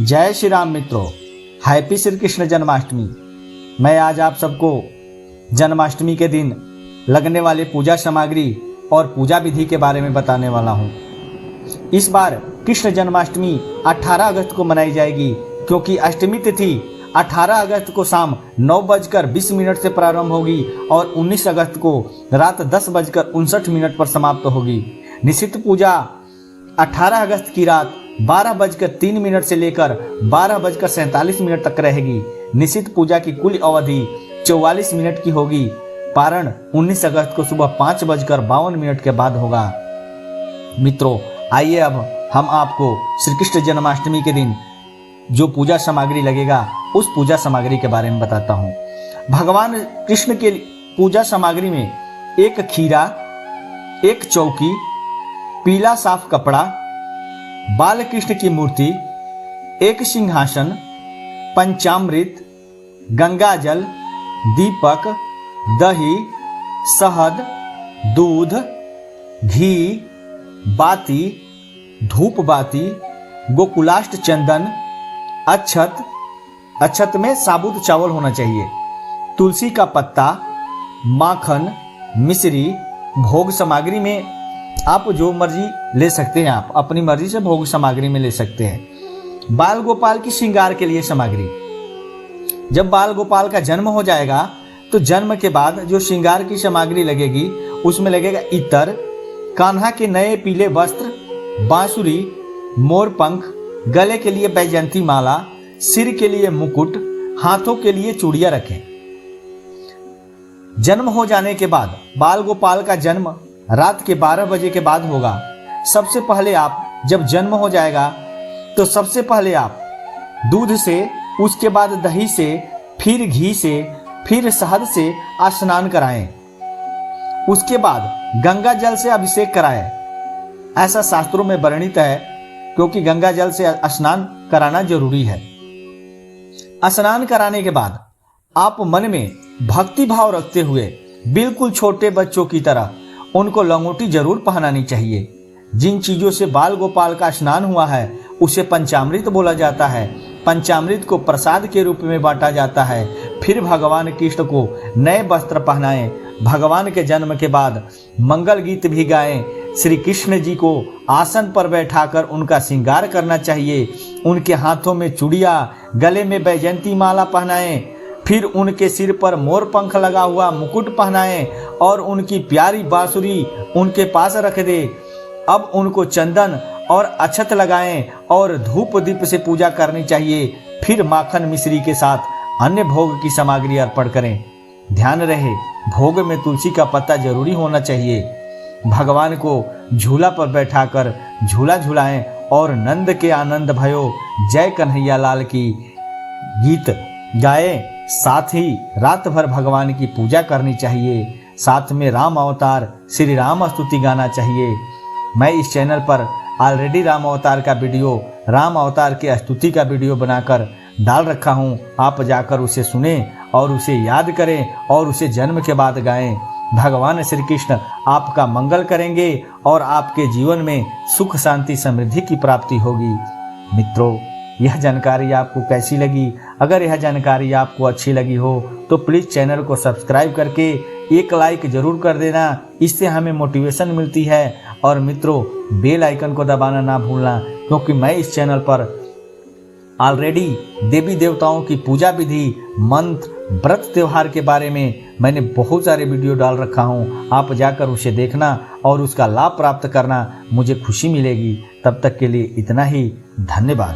जय श्री राम मित्रों, हैप्पी श्री कृष्ण जन्माष्टमी। मैं आज आप सबको जन्माष्टमी के दिन लगने वाले पूजा सामग्री और पूजा विधि के बारे में बताने वाला हूँ। इस बार कृष्ण जन्माष्टमी 18 अगस्त को मनाई जाएगी, क्योंकि अष्टमी तिथि 18 अगस्त को शाम 9:20 से प्रारंभ होगी और 19 अगस्त को रात 10:59 पर समाप्त होगी। निश्चित पूजा 18 अगस्त की रात 12:03 से लेकर 12:47 तक रहेगी। निश्चित पूजा की कुल अवधि 44 मिनट की होगी। पारण 19 अगस्त को सुबह 5:52 के बाद होगा। मित्रों, आइए अब हम आपको श्री कृष्ण जन्माष्टमी के दिन जो पूजा सामग्री लगेगा उस पूजा सामग्री के बारे में बताता हूँ। भगवान कृष्ण के पूजा सामग्री में एक खीरा, एक चौकी, पीला साफ कपड़ा, बाल कृष्ण की मूर्ति, एक सिंहासन, पंचामृत, गंगा जल, दीपक, दही, शहद, दूध, घी, बाती, धूप बाती, गोकुलाष्ट चंदन, अक्षत में साबुत चावल होना चाहिए, तुलसी का पत्ता, माखन, मिश्री। भोग सामग्री में आप जो मर्जी ले सकते हैं, आप अपनी मर्जी से भोग सामग्री में ले सकते हैं। बाल गोपाल की श्रृंगार के लिए सामग्री। जब बाल गोपाल का जन्म हो जाएगा तो जन्म के बाद जो श्रृंगार की सामग्री लगेगी उसमें लगेगा इत्र, कान्हा के नए पीले वस्त्र, बांसुरी, मोरपंख, गले के लिए बैजंती माला, सिर के लिए मुकुट, हाथों के लिए चूड़ियां रखें। जन्म हो जाने के बाद बाल गोपाल का जन्म रात के 12 बजे के बाद होगा। सबसे पहले आप जब जन्म हो जाएगा तो सबसे पहले आप दूध से, उसके बाद दही से, फिर घी से, फिर शहद से स्नान कराएं। उसके बाद गंगा जल से अभिषेक कराएं। ऐसा शास्त्रों में वर्णित है, क्योंकि गंगा जल से स्नान कराना जरूरी है। स्नान कराने के बाद आप मन में भक्ति भाव रखते हुए बिल्कुल छोटे बच्चों की तरह उनको लंगोटी जरूर पहनानी चाहिए। जिन चीजों से बाल गोपाल का स्नान हुआ है उसे पंचामृत बोला जाता है। पंचामृत को प्रसाद के रूप में बांटा जाता है। फिर भगवान कृष्ण को नए वस्त्र पहनाएं। भगवान के जन्म के बाद मंगल गीत भी गाएं। श्री कृष्ण जी को आसन पर बैठाकर उनका श्रृंगार करना चाहिए। उनके हाथों में चूड़िया, गले में बैजंती माला पहनाएं। फिर उनके सिर पर मोर पंख लगा हुआ मुकुट पहनाएं और उनकी प्यारी बांसुरी उनके पास रख दे। अब उनको चंदन और अक्षत लगाएं और धूप दीप से पूजा करनी चाहिए। फिर माखन मिश्री के साथ अन्य भोग की सामग्री अर्पण करें। ध्यान रहे, भोग में तुलसी का पत्ता जरूरी होना चाहिए। भगवान को झूला पर बैठाकर झूला झुलाएं और नंद के आनंद भयो जय कन्हैया लाल की गीत गाएं। साथ ही रात भर भगवान की पूजा करनी चाहिए। साथ में राम अवतार श्री राम स्तुति गाना चाहिए। मैं इस चैनल पर ऑलरेडी राम अवतार का वीडियो, राम अवतार के स्तुति का वीडियो बनाकर डाल रखा हूँ। आप जाकर उसे सुने और उसे याद करें और उसे जन्म के बाद गाएं। भगवान श्री कृष्ण आपका मंगल करेंगे और आपके जीवन में सुख शांति समृद्धि की प्राप्ति होगी। मित्रों, यह जानकारी आपको कैसी लगी? अगर यह जानकारी आपको अच्छी लगी हो तो प्लीज़ चैनल को सब्सक्राइब करके एक लाइक जरूर कर देना। इससे हमें मोटिवेशन मिलती है। और मित्रों, बेल आइकन को दबाना ना भूलना, क्योंकि मैं इस चैनल पर ऑलरेडी देवी देवताओं की पूजा विधि, मंत्र, व्रत त्योहार के बारे में मैंने बहुत सारे वीडियो डाल रखा हूँ। आप जाकर उसे देखना और उसका लाभ प्राप्त करना, मुझे खुशी मिलेगी। तब तक के लिए इतना ही। धन्यवाद।